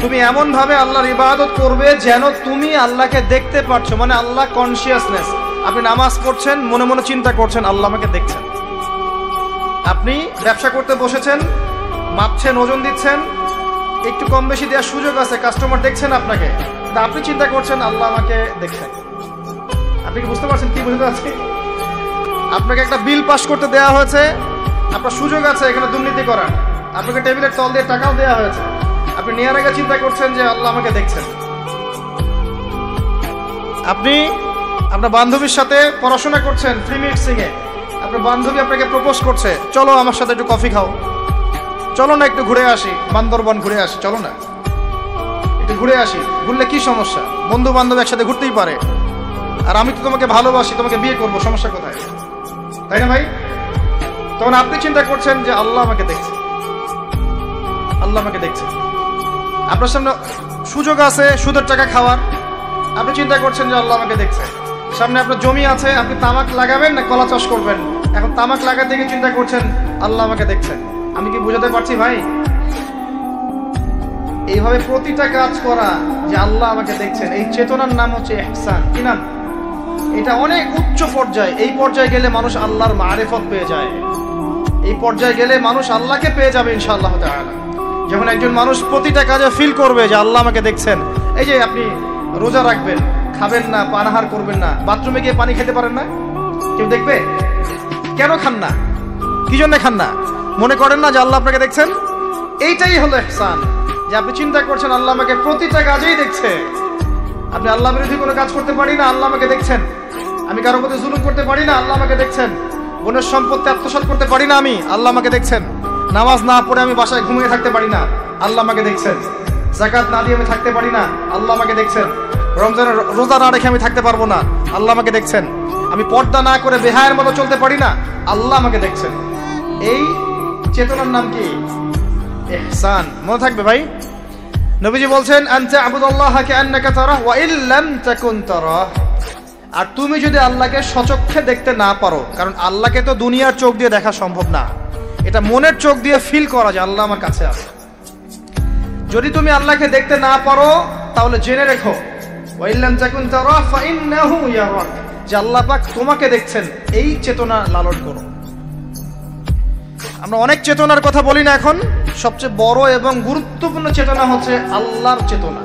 তুমি এমন ভাবে আল্লাহর ইবাদত করবে যেন তুমি আল্লাহকে দেখতে পাচ্ছো, মানে আল্লাহ কনসিয়াসনেস। আপনি নামাজ পড়ছেন, মনে মনে চিন্তা করছেন আল্লাহ আমাকে দেখছেন। আপনি ব্যবসা করতে বসেছেন, মাপছেন, ওজন দিচ্ছেন, একটু কম বেশি দেওয়ার সুযোগ আছে, কাস্টমার দেখছেন আপনাকে, আপনি চিন্তা করছেন আল্লাহ আমাকে দেখছেন। আপনি কি বুঝতে পারছেন কি বুঝতে পারছি? আপনাকে একটা বিল পাস করতে দেওয়া হয়েছে, আপনার সুযোগ আছে এখানে দুর্নীতি করার, আপনাকে টেবিলের তল দিয়ে টাকাও দেওয়া হয়েছে, আপনি নেওয়ার আগে চিন্তা করছেন যে আল্লাহ আমাকে দেখছেন। আপনি আপনার বান্ধবীর সাথে পড়াশোনা করছেন ফ্রি মিক্সিং এ, আপনার বান্ধবী আপনাকে প্রপোজ করছে, চলো আমার সাথে একটু কফি খাও, চলো না একটু ঘুরে আসি, বান্দরবন ঘুরে আসি, চলো না একটু ঘুরে আসি। ঘুরলে কি সমস্যা? বন্ধু বান্ধব একসাথে ঘুরতেই পারে, আর আমি তো তোমাকে ভালোবাসি, তোমাকে বিয়ে করবো, সমস্যা কোথায়? তাই না ভাই? তখন আপনি চিন্তা করছেন যে আল্লাহ আমাকে দেখছে, আল্লাহ আমাকে দেখছে। আপনার সামনে সুযোগ আছে সুদের টাকা খাওয়ার, আপনি চিন্তা করছেন যে আল্লাহ আমাকে দেখছে। সামনে আপনার জমি আছে, আপনি তামাক লাগাবেন না কলা চাষ করবেন, এখন তামাক লাগাতে গিয়ে চিন্তা করছেন আল্লাহ আমাকে দেখছেন। আমি কি বুঝাতে পারছি ভাই? এইভাবে প্রতিটা কাজ করা যে আল্লাহ আমাকে দেখছেন, এই চেতনার নাম হচ্ছে ইহসান। কি নাম? এটা অনেক উচ্চ পর্যায়ে। এই পর্যায়ে গেলে মানুষ আল্লাহর মারিফত পেয়ে যায়, এই পর্যায়ে গেলে মানুষ আল্লাহকে পেয়ে যাবে ইনশাআল্লাহ তাআলা। যখন একজন মানুষ প্রতিটা কাজে ফিল করবে যে আল্লাহ আমাকে দেখছেন। এই যে আপনি রোজা রাখবেন, খাবেন না, পানাহার করবেন না, বাথরুমে গিয়ে পানি খেতে পারেন না, কেউ দেখবে? কেন খান না? কি জন্য খান না? মনে করেন না যে আল্লাহ আপনাকে দেখছেন? এইটাই হলো ইহসান, যে আপনি চিন্তা করছেন আল্লাহ আমাকে প্রতিটা কাজেই দেখছে। আপনি আল্লাহ বিরোধী কোনো কাজ করতে পারি না, আল্লাহ আমাকে দেখছেন। আমি কারো প্রতি জুলুম করতে পারি না, আল্লাহ আমাকে দেখছেন। বোনের সম্পত্তি আত্মসাৎ করতে পারি না আমি, আল্লাহ আমাকে দেখছেন। নামাজ না পড়ে আমি বাসায় ঘুমিয়ে থাকতে পারি না, আল্লাহ আমাকে দেখছেন। যাকাত না দিয়ে আমি থাকতে পারি না, আল্লাহ আমাকে দেখছেন। রমজানের রোজা না রেখে আমি থাকতে পারবো না, আল্লাহ আমাকে দেখছেন। আমি পর্দা না করে বেহায়ের মতো চলতে পারি না, আল্লাহ আমাকে দেখছেন। এই চেতনার নাম কি? ইহসান। মনে থাকবে ভাই। নবীজি বলছেন আনতা আবুদুল্লাহ কাআন্নাকা তারাহ ওয়া ইল্লাম তাকুন তারাহ। আর তুমি যদি আল্লাহকে সচক্ষে দেখতে না পারো, কারণ আল্লাহকে তো দুনিয়ার চোখ দিয়ে দেখা সম্ভব না, এটা মনের চোখ দিয়ে ফিল করা যায় আল্লাহ আমার কাছে আছে। যদি তুমি আল্লাহকে দেখতে না পারো তাহলে জেনে রেখো ওয়া ইল্লাম তাকুন তারাহ ফাইন্নাহু ইয়ারাক, যে আল্লাহ পাক তোমাকে দেখছেন। এই চেতনা লালন করো। আমরা অনেক চেতনার কথা বলি না এখন, সবচেয়ে বড় এবং গুরুত্বপূর্ণ চেতনা হচ্ছে আল্লাহর চেতনা,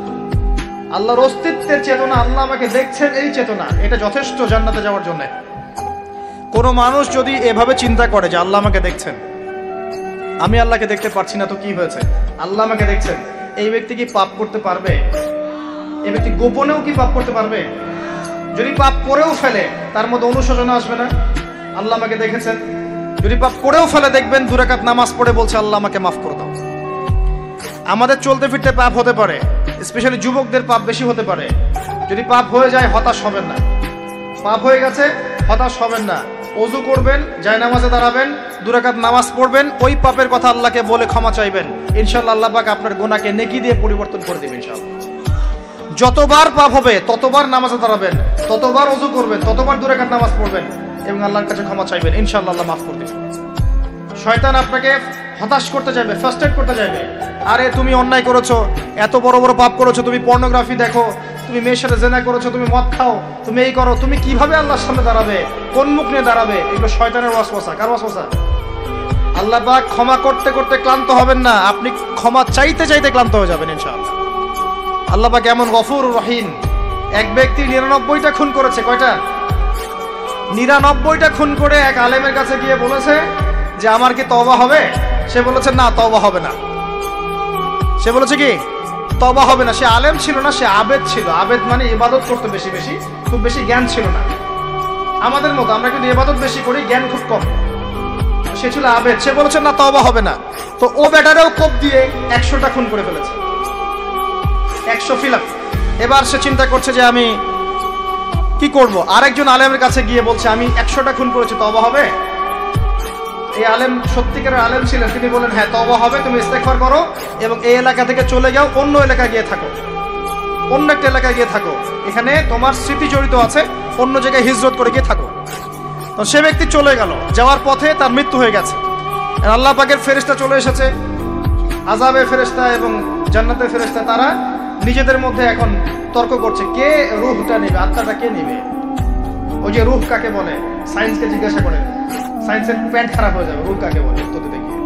আল্লাহর অস্তিত্বের চেতনা। আল্লাহ আমাকে দেখছেন, এই চেতনা, এটা যথেষ্ট জান্নাতে যাওয়ার জন্য। কোনো মানুষ যদি এভাবে চিন্তা করে যে আল্লাহ আমাকে দেখছেন, আমি আল্লাহকে দেখতে পারছি না, তো কি হয়েছে? আল্লাহ আমাকে দেখছেন, এই ব্যক্তি কি পাপ করতে পারবে? এই ব্যক্তি গোপনেও কি পাপ করতে পারবে? যদি পাপ করেও ফেলে তার মধ্যে অনুশোচনা আসবে না? আল্লাহ আমাকে দেখেছেন। যদি পাপ করেও ফেলে দেখবেন 2 রাকাত নামাজ পড়ে বলছে আল্লাহ আমাকে মাফ করে দাও। আমাদের চলতে ফিরতে পাপ হতে পারে, স্পেশালি যুবকদের পাপ বেশি হতে পারে। যদি পাপ হয়ে যায় হতাশ হবেন না, পাপ হয়ে গেছে হতাশ হবেন না। ওযু করবেন, জায়নামাজে দাঁড়াবেন, 2 রাকাত নামাজ পড়বেন, ওই পাপের কথা আল্লাহকে বলে ক্ষমা চাইবেন, ইনশাআল্লাহ আল্লাহ পাক আপনার গুনাহকে নেকি দিয়ে পরিবর্তন করে দিবেন ইনশাআল্লাহ। যতবার পাপ হবে ততবার নামাজে দাঁড়াবেন, ততবার ওযু করবেন, ততবার 2 রাকাত নামাজ পড়বেন এবং আল্লাহর কাছে ক্ষমা চাইবেন, ইনশাআল্লাহ আল্লাহ মাফ করে দিবেন। শয়তান আপনাকে হতাশ করতে যাবে, ফার্স্টেড করতে যাবে। আরে তুমি অন্যায় করেছো, এত বড় বড় পাপ করেছো, তুমি পর্নোগ্রাফি দেখো, তুমি মেয়ের সাথে জেনা করেছো, তুমি মদ খাও, তুমি এই করো, তুমি কিভাবে আল্লাহর সামনে দাঁড়াবে, কোন মুখ নিয়ে দাঁড়াবে? এগুলো শয়তানের ওয়াসওয়াসা। কার ওয়াসওয়াসা? আল্লাহ পাক ক্ষমা করতে করতে ক্লান্ত হবেন না, আপনি ক্ষমা চাইতে চাইতে ক্লান্ত হয়ে যাবেন ইনশাআল্লাহ। আল্লাহ পাক এমন গফুর রহিম। এক ব্যক্তি 99টা খুন করেছে। কয়টা? 99টা খুন করে এক আলেমের কাছে গিয়ে বলেছে যে আমার কি তওবা হবে? সে বলেছে না, তওবা হবে না। সে বলেছে কি তওবা হবে না। সে আলেম ছিল না, সে আবেদ ছিল। আবেদ মানে ইবাদত করতে বেশি বেশি, খুব বেশি জ্ঞান ছিল না। আমাদের মতো আমরা কিন্তু ইবাদত বেশি করি, জ্ঞান খুব কম। সে ছিল আবেদ, সে বলেছে না তওবা হবে না। তো ও বেটারেও কোপ দিয়ে 100টা খুন করে ফেলেছে, 100 ফিলাপ। এবার সে চিন্তা করছে যে আমি কি করব। আরেকজন আলেমের কাছে গিয়ে বলছে আমি 100টা খুন করেছি, তওবা হবে? এই আলেম সত্যিকারের আলেম ছিলেন, তিনি বলেন হ্যাঁ তওবা হবে, তুমি ইস্তেগফার করো এবং এই এলাকা থেকে চলে যাও, অন্য এলাকায় গিয়ে থাকো, অন্য একটা এলাকায় গিয়ে থাকো, এখানে তোমার স্মৃতি জড়িত আছে, অন্য জায়গায় হিজরত করে গিয়ে থাকো। তো সে ব্যক্তি চলে গেল, যাওয়ার পথে তার মৃত্যু হয়ে গেছে। আল্লাহ পাকের ফেরেশতা চলে এসেছে, আযাবের ফেরেশতা এবং জান্নাতের ফেরেশতা তারা নিজেদের মধ্যে এখন তর্ক করছে কে রূহটা নেবে, আত্মাটা কে নেবে। ওই যে রূহ কাকে বলে, সায়েন্সকে জিজ্ঞাসা করে, সায়েন্সের প্যান্ট খারাপ হয়ে যাবে, রূহ কাকে বলে উত্তর দিতে গিয়ে।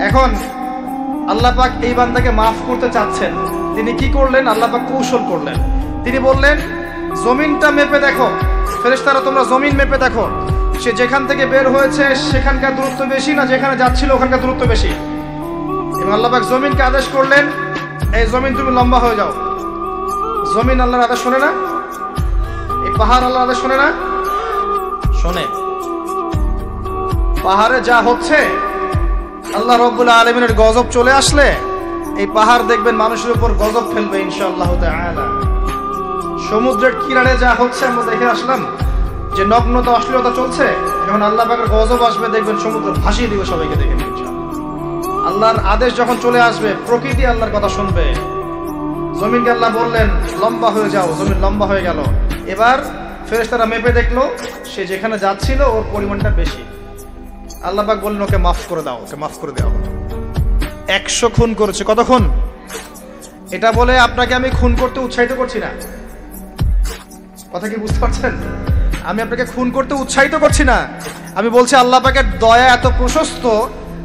এখন আল্লাহ পাক এই বান্দাকে মাফ করতে চাচ্ছেন, তিনি কি করলেন, আল্লাহ পাক কৌশল করলেন। তিনি বললেন জমিনটা মেপে দেখো, ফেরেশতারা তোমরা জমিন মেপে দেখো, সে যেখান থেকে বের হয়েছে সেখানকার দূরত্ব বেশি না যেখানে যাচ্ছিল ওখানকার দূরত্ব বেশি। এবং আল্লাহ পাক জমিনকে আদেশ করলেন এই জমিন তুমি লম্বা হয়ে যাও। জমিন আল্লাহর আদেশ শোনে না? এই পাহাড় আল্লাহর আদেশ শোনে না? শোনে। পাহাড়ে যা হচ্ছে, আল্লাহ রাব্বুল আলামিনের গজব চলে আসলে এই পাহাড় দেখবেন মানুষের উপর গজব ফেলবে ইনশাআল্লাহ তাআলা। সমুদ্রের কিনারে যা হচ্ছে আমরা দেখে আসলাম যে নগ্নতা অশ্লীলতা চলছে, যখন আল্লাহ পাকের গজব আসবে দেখবেন সমুদ্র ভাসিয়ে দিবে সবাইকে দেখে। আল্লাহর আদেশ যখন চলে আসবে প্রকৃতি আল্লাহর কথা শুনবে। জমিনকে আল্লাহ বললেন লম্বা হয়ে যাও, জমিন লম্বা হয়ে গেল। এবার ফেরেশতারা মেপে দেখলো সে যেখানে যাচ্ছিল ওর পরিমাণটা বেশি। আল্লাহ পাক বললেন ওকে মাফ করে দাও, ওকে মাফ করে দেওয়া হলো। 100 খুন করেছে। কত খুন? এটা বলে আপনাকে আমি খুন করতে উৎসাহিত করছি না, কথা কি বুঝতে পারছেন? আমি আপনাকে খুন করতে উৎসাহিত করছি না। আমি বলছি আল্লাহ পাকের দয়া এত প্রশস্ত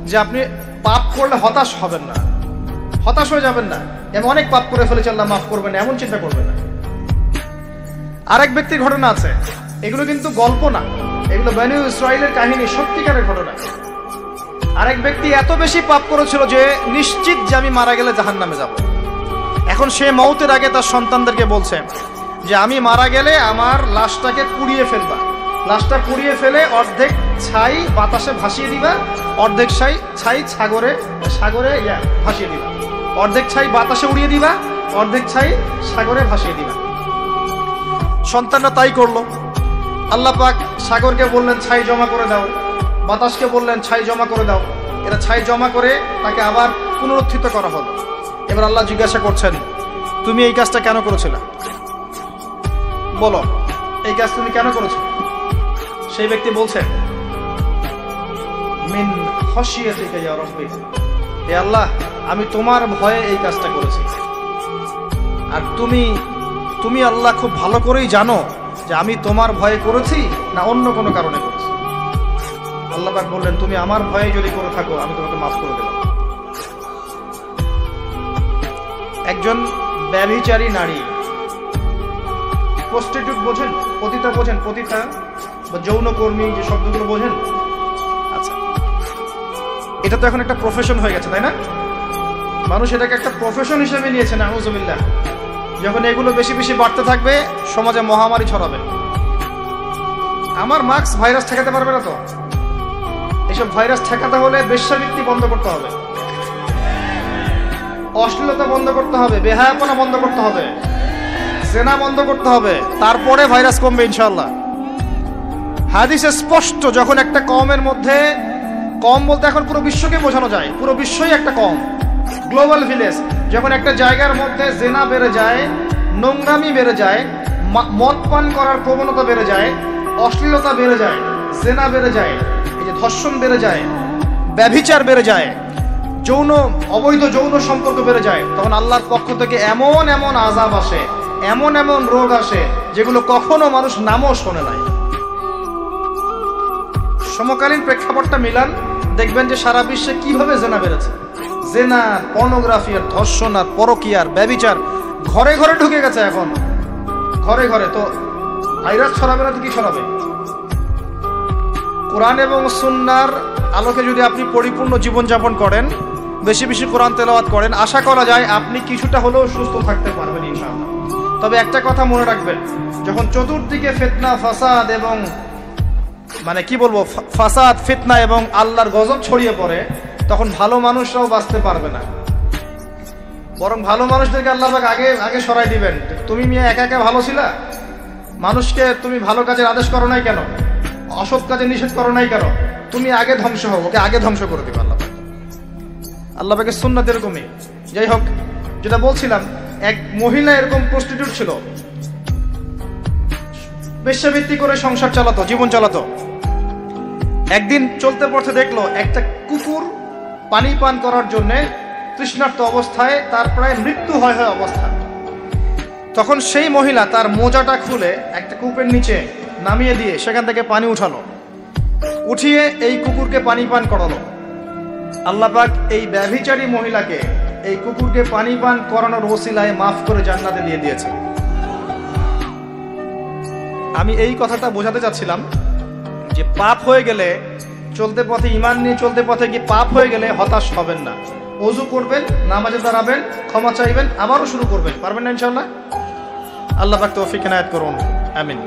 যে আপনি পাপ করলে হতাশ হবেন না, হতাশ হয়ে যাবেন না। এমন অনেক পাপ করে ফেলেছে আল্লাহ মাফ করবেন না, এমন চিন্তা করবেন না। আরেক ব্যক্তির ঘটনা আছে, এগুলো কিন্তু গল্প না, এগুলো বনী ইসরাইলের কাহিনী, সত্যিকারের ঘটনা। আরেক ব্যক্তি এত বেশি পাপ করেছিল যে নিশ্চিত যে আমি মারা গেলে জাহান্নামে যাব। এখন সে মওতের আগে তার সন্তানদেরকে বলছে যে আমি মারা গেলে আমার লাশটাকে পুড়িয়ে ফেলবা, লাশটা পুড়িয়ে ফেলে অর্ধেক ছাই বাতাসে ভাসিয়ে দিবা, অর্ধেক ছাই সাগরে ভাসিয়ে দিবা, অর্ধেক ছাই বাতাসে উড়িয়ে দিবা, অর্ধেক ছাই সাগরে ভাসিয়ে দিবা। সন্তানরা তাই করলো। আল্লাহ পাক সাগরকে বললেন ছাই জমা করে দাও, বাতাসকে বললেন ছাই জমা করে দাও। এরা ছাই জমা করে তাকে আবার পুনরুত্থিত করা হলো। এবার আল্লাহ জিজ্ঞাসা করছেন তুমি এই কাজটা কেন করেছিলে, বলো এই কাজ তুমি কেন করেছো? সেই ব্যক্তি বলছে মিন খাশিয়াতিকা ইয়া রাব্বি, হে আল্লাহ আমি তোমার ভয়ে এই কাজটা করেছি। আর তুমি আল্লাহ খুব ভালো করেই জানো যে আমি তোমার ভয়ে করেছি না অন্য কোনো কারণে করেছি। আল্লাহ পাক বললেন তুমি আমার ভয়ে যদি করে থাকো আমি তোমাকে মাফ করে দিলাম। একজন ব্যভিচারী নারী, প্রস্টিটিউট বোঝেন, পতিতা বোঝেন, পতিতা বা যৌনকর্মী যে শব্দগুলো বোঝেন? আচ্ছা, এটা তো এখন একটা প্রফেশন হয়ে গেছে, তাই না? মানুষ এটাকে একটা প্রফেশন হিসেবে নিয়েছে, নাউযুবিল্লাহ। যখন এগুলো বেশি বেশি বাড়তে থাকবে সমাজে মহামারী ছড়াবে। আমার মাস্ক ভাইরাস ঠেকাতে পারবে না তো। এসব ভাইরাস ঠেকাতে হলে বেশ্যাবৃত্তি বন্ধ করতে হবে, অশ্লীলতা বন্ধ করতে হবে, বেহায়াপনা বন্ধ করতে হবে, জেনা বন্ধ করতে হবে, তারপরে ভাইরাস কমবে ইনশাআল্লাহ। হাদিসে স্পষ্ট যখন একটা কওমের মধ্যে, কম বলতে এখন পুরো বিশ্বকে বোঝানো যায়, পুরো বিশ্বই একটা কম, গ্লোবাল ভিলেজ। যখন একটা জায়গার মধ্যে জেনা বেড়ে যায়, নোংরামি বেড়ে যায়, মদ পান করার প্রবণতা বেড়ে যায়, অশ্লীলতা বেড়ে যায়, জেনা বেড়ে যায়, এই যে ধর্ষণ বেড়ে যায়, ব্যভিচার বেড়ে যায়, অবৈধ যৌন সম্পর্ক বেড়ে যায়, তখন আল্লাহর পক্ষ থেকে এমন এমন আযাব আসে, এমন এমন রোগ আসে যেগুলো কখনো মানুষ নামও শোনে নাই। সমকালীন প্রেক্ষাপটটা মিলান, দেখবেন যে সারা বিশ্বে কিভাবে জেনা বেড়েছে। জেনা, পর্নোগ্রাফি, আর ধর্ষণ, আর পরকীয়ার, ব্যভিচার ঘরে ঘরে ঢুকে গেছে। এখন ঘরে ঘরে তো ভাইরাস ছড়াবে না তো কি ছড়াবে? কোরআন এবং সুন্নাহর আলোকে যদি আপনি পরিপূর্ণ জীবনযাপন করেন, বেশি বেশি কোরআন তেলাওয়াত করেন, আশা করা যায় আপনি কিছুটা হলেও সুস্থ থাকতে পারবেন ইনশাআল্লাহ। তবে একটা কথা মনে রাখবেন, যখন চতুর্দিকে ফিতনা, ফাসাদ এবং ফাসাদ, ফিতনা এবং আল্লাহর গজব ছড়িয়ে পড়ে, তখন ভালো মানুষরাও বাঁচতে পারবে না। বরং ভালো মানুষদেরকে আল্লাহ পাক আগে সরাই দিবেন। তুমি মিয়া একা একা ভালো ছিলা, মানুষকে তুমি ভালো কাজের আদেশ করো নাই কেন, অসৎ কাজে নিষেধ করো নাই কেন, তুমি আগে ধ্বংস হও, ওকে আগে ধ্বংস করে দিবে আল্লাহ পাক। আল্লাহ পাকের সুন্নাত এরকমই। যাই হোক, যেটা বলছিলাম, এক মহিলা এরকম প্রস্টিটিউট ছিল, বেশ্যাবৃত্তি করে সংসার চালাতো, জীবন চালাতো। একদিন চলতে পড়তে দেখলো একটা কুকুর পানি পান করার জন্য তৃষ্ণার্ত অবস্থায়, তার প্রায় মৃত্যু হয় অবস্থা। তখন সেই মহিলা তার মোজাটা খুলে একটা কূপের নিচে নামিয়ে দিয়ে সেখান থেকে পানি উঠালো, উঠিয়ে এই কুকুরকে পানি পান করালো। আল্লাহ পাক এই ব্যভিচারী মহিলাকে এই কুকুরকে পানি পান করানোর ওসিলায় মাফ করে জান্নাতে দিয়ে দিয়েছে। আমি এই কথাটা বোঝাতে চাচ্ছিলাম যে পাপ হয়ে গেলে, চলতে পথে ইমান নিয়ে চলতে পথে গিয়ে পাপ হয়ে গেলে হতাশ হবেন না। ওযু করবেন, নামাজে দাঁড়াবেন, ক্ষমা চাইবেন, আবারও শুরু করবেন। পারবেন না ইনশাআল্লাহ? আল্লাহ পাক তৌফিক এনায়েত করুন, আমিন।